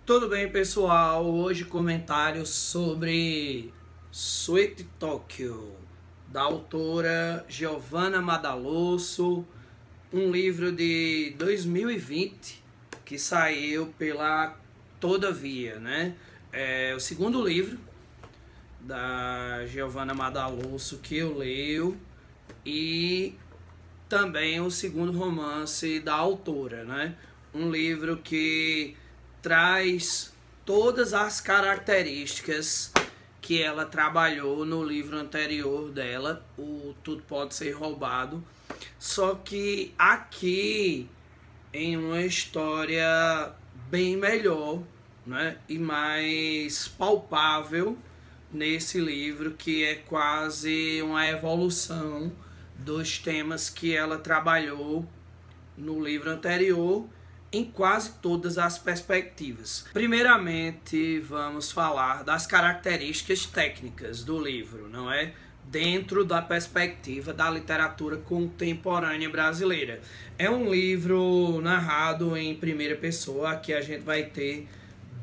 Tudo bem, pessoal? Hoje comentários sobre Sweet Tokyo, da autora Giovanna Madalosso, um livro de 2020 que saiu pela Todavia, né? É o segundo livro da Giovanna Madalosso que eu leio e também o segundo romance da autora, né? Um livro que traz todas as características que ela trabalhou no livro anterior dela, o Tudo Pode Ser Roubado, só que aqui em uma história bem melhor, né? E mais palpável nesse livro, que é quase uma evolução dos temas que ela trabalhou no livro anterior em quase todas as perspectivas. Primeiramente, vamos falar das características técnicas do livro, não é? Dentro da perspectiva da literatura contemporânea brasileira. É um livro narrado em primeira pessoa. Aqui a gente vai ter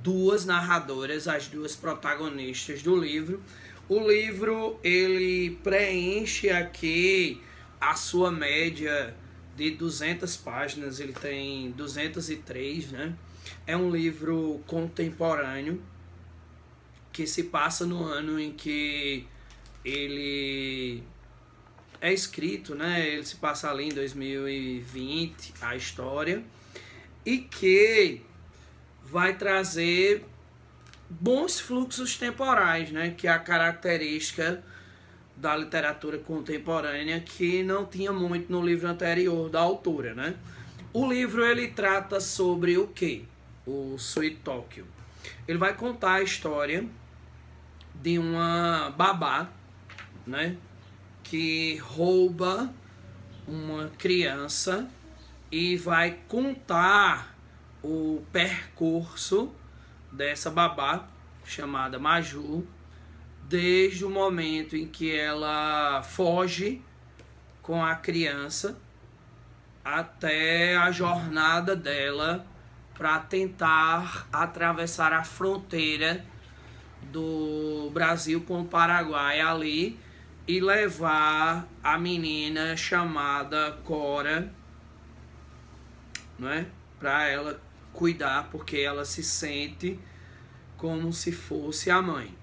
duas narradoras, as duas protagonistas do livro. O livro, ele preenche aqui a sua média de 200 páginas, ele tem 203, né? É um livro contemporâneo que se passa no ano em que ele é escrito, né? Ele se passa ali em 2020, a história, e que vai trazer bons fluxos temporais, né? Que é a característica da literatura contemporânea que não tinha muito no livro anterior da autora, né? O livro, ele trata sobre o quê? O Sweet Tokyo. Ele vai contar a história de uma babá, né? Que rouba uma criança e vai contar o percurso dessa babá, chamada Maju, desde o momento em que ela foge com a criança até a jornada dela para tentar atravessar a fronteira do Brasil com o Paraguai ali e levar a menina chamada Cora, né, para ela cuidar, porque ela se sente como se fosse a mãe.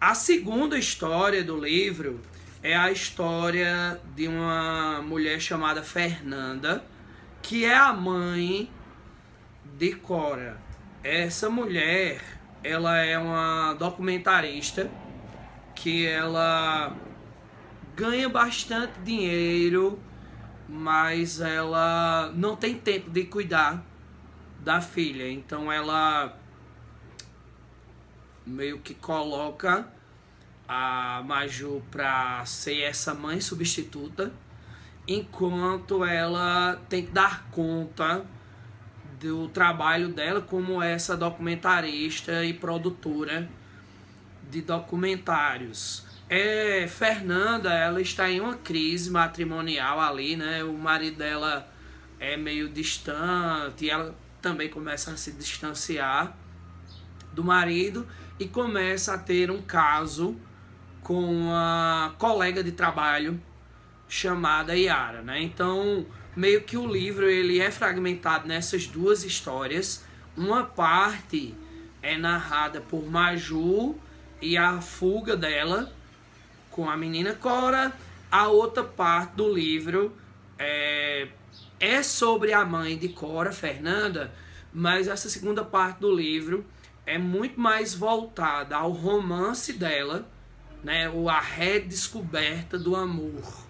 A segunda história do livro é a história de uma mulher chamada Fernanda, que é a mãe de Cora. Essa mulher, ela é uma documentarista que ela ganha bastante dinheiro, mas ela não tem tempo de cuidar da filha. Então ela meio que coloca a Maju para ser essa mãe substituta, enquanto ela tem que dar conta do trabalho dela como essa documentarista e produtora de documentários. Fernanda, ela está em uma crise matrimonial ali, né? O marido dela é meio distante e ela também começa a se distanciar do marido e começa a ter um caso com uma colega de trabalho chamada Yara, né? Então, meio que o livro, ele é fragmentado nessas duas histórias. Uma parte é narrada por Maju e a fuga dela com a menina Cora. A outra parte do livro é sobre a mãe de Cora, Fernanda, mas essa segunda parte do livro é muito mais voltada ao romance dela, né, a redescoberta do amor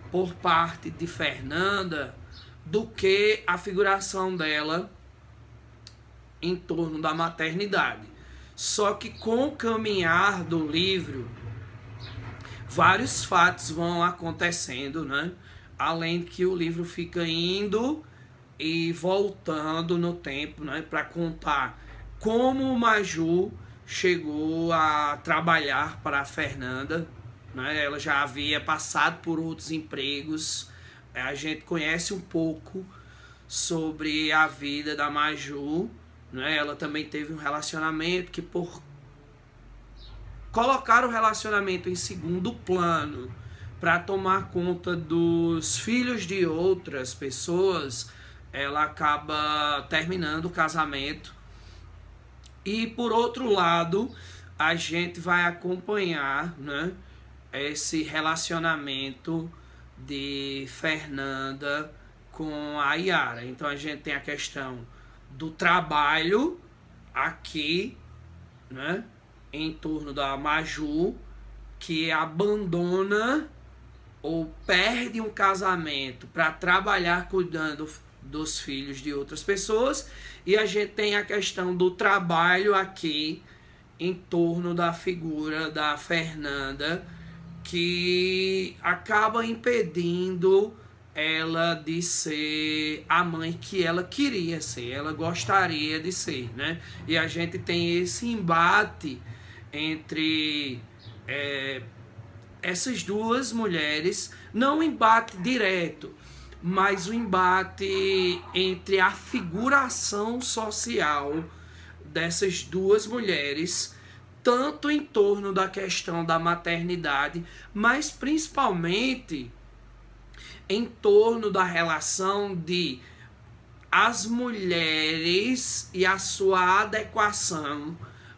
por parte de Fernanda, do que a figuração dela em torno da maternidade. Só que com o caminhar do livro, vários fatos vão acontecendo, né? Além que o livro fica indo e voltando no tempo, né, para contar como o Maju chegou a trabalhar para a Fernanda, né? Ela já havia passado por outros empregos. A gente conhece um pouco sobre a vida da Maju né? Ela também teve um relacionamento que, por colocar o relacionamento em segundo plano para tomar conta dos filhos de outras pessoas, ela acaba terminando o casamento. E por outro lado, a gente vai acompanhar, né, esse relacionamento de Fernanda com a Yara. Então a gente tem a questão do trabalho aqui, né, em torno da Maju, que abandona ou perde um casamento para trabalhar cuidando dos filhos de outras pessoas, e a gente tem a questão do trabalho aqui em torno da figura da Fernanda, que acaba impedindo ela de ser a mãe que ela queria ser, ela gostaria de ser, né? E a gente tem esse embate entre essas duas mulheres, não um embate direto, mas o embate entre a figuração social dessas duas mulheres, tanto em torno da questão da maternidade, mas principalmente em torno da relação de as mulheres e a sua adequação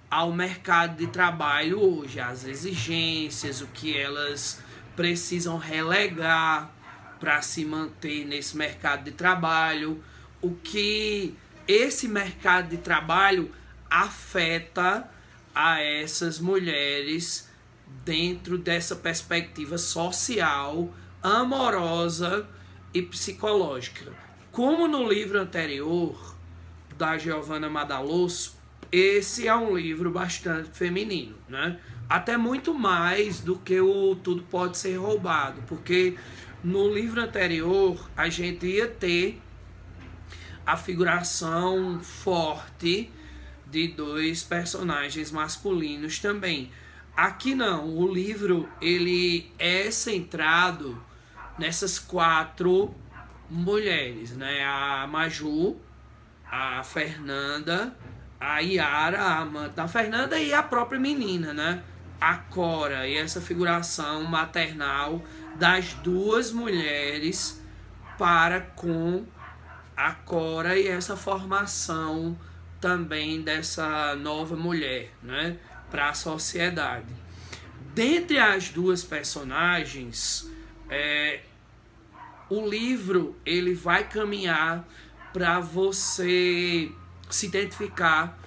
ao mercado de trabalho hoje, as exigências, o que elas precisam relegar para se manter nesse mercado de trabalho, o que esse mercado de trabalho afeta a essas mulheres dentro dessa perspectiva social, amorosa e psicológica. Como no livro anterior, da Giovanna Madalosso, esse é um livro bastante feminino, né? Até muito mais do que o Tudo Pode Ser Roubado, porque no livro anterior a gente ia ter a figuração forte de dois personagens masculinos também. Aqui não, o livro ele é centrado nessas quatro mulheres, né? A Maju, a Fernanda, a Yara, a amante da Fernanda, e a própria menina, né? A Cora, e essa figuração maternal das duas mulheres para com a Cora, e essa formação também dessa nova mulher, né, para a sociedade. Dentre as duas personagens, o livro ele vai caminhar para você se identificar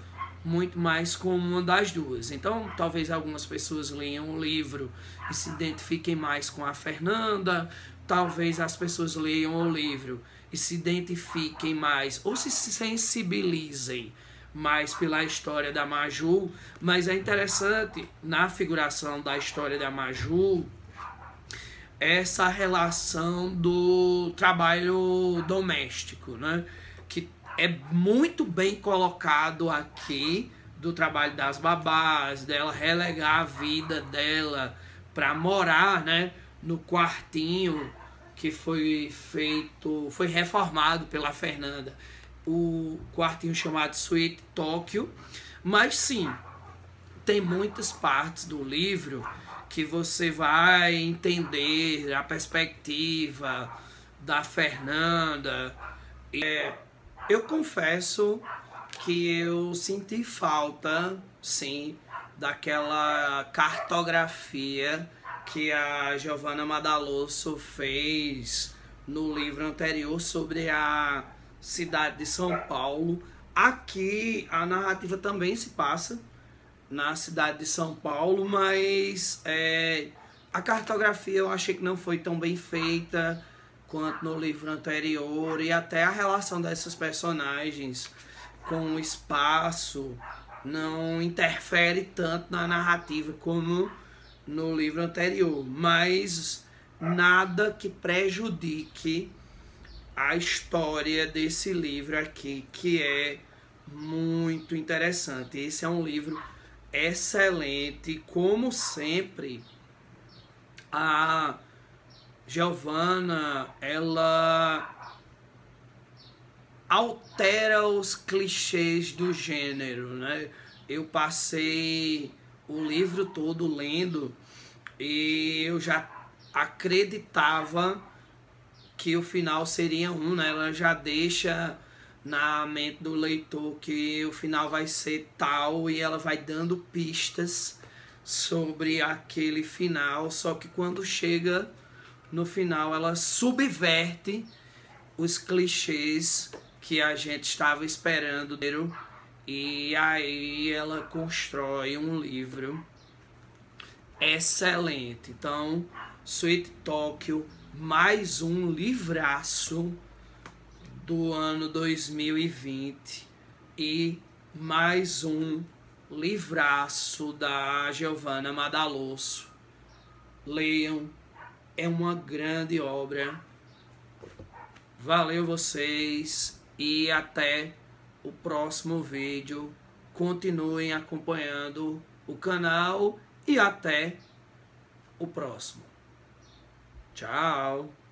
muito mais com uma das duas. Então, talvez algumas pessoas leiam o livro e se identifiquem mais com a Fernanda, talvez as pessoas leiam o livro e se identifiquem mais, ou se sensibilizem mais pela história da Maju. Mas é interessante, na figuração da história da Maju, essa relação do trabalho doméstico, né? Que é muito bem colocado aqui, do trabalho das babás, dela relegar a vida dela para morar, né, no quartinho que foi reformado pela Fernanda, o quartinho chamado Sweet Tokyo. Mas sim, tem muitas partes do livro que você vai entender a perspectiva da Fernanda. Eu confesso que eu senti falta, sim, daquela cartografia que a Giovanna Madalosso fez no livro anterior sobre a cidade de São Paulo. Aqui a narrativa também se passa na cidade de São Paulo, mas a cartografia eu achei que não foi tão bem feita quanto no livro anterior, e até a relação dessas personagens com o espaço não interfere tanto na narrativa como no livro anterior, mas nada que prejudique a história desse livro aqui, que é muito interessante. Esse é um livro excelente, como sempre. A Giovanna, ela altera os clichês do gênero, né? Eu passei o livro todo lendo e eu já acreditava que o final seria um, né? Ela já deixa na mente do leitor que o final vai ser tal e ela vai dando pistas sobre aquele final, só que quando chega no final ela subverte os clichês que a gente estava esperando e aí ela constrói um livro excelente. Então, Sweet Tokyo, mais um livraço do ano 2020 e mais um livraço da Giovanna Madaloso. Leiam, é uma grande obra. Valeu vocês e até o próximo vídeo. Continuem acompanhando o canal e até o próximo. Tchau!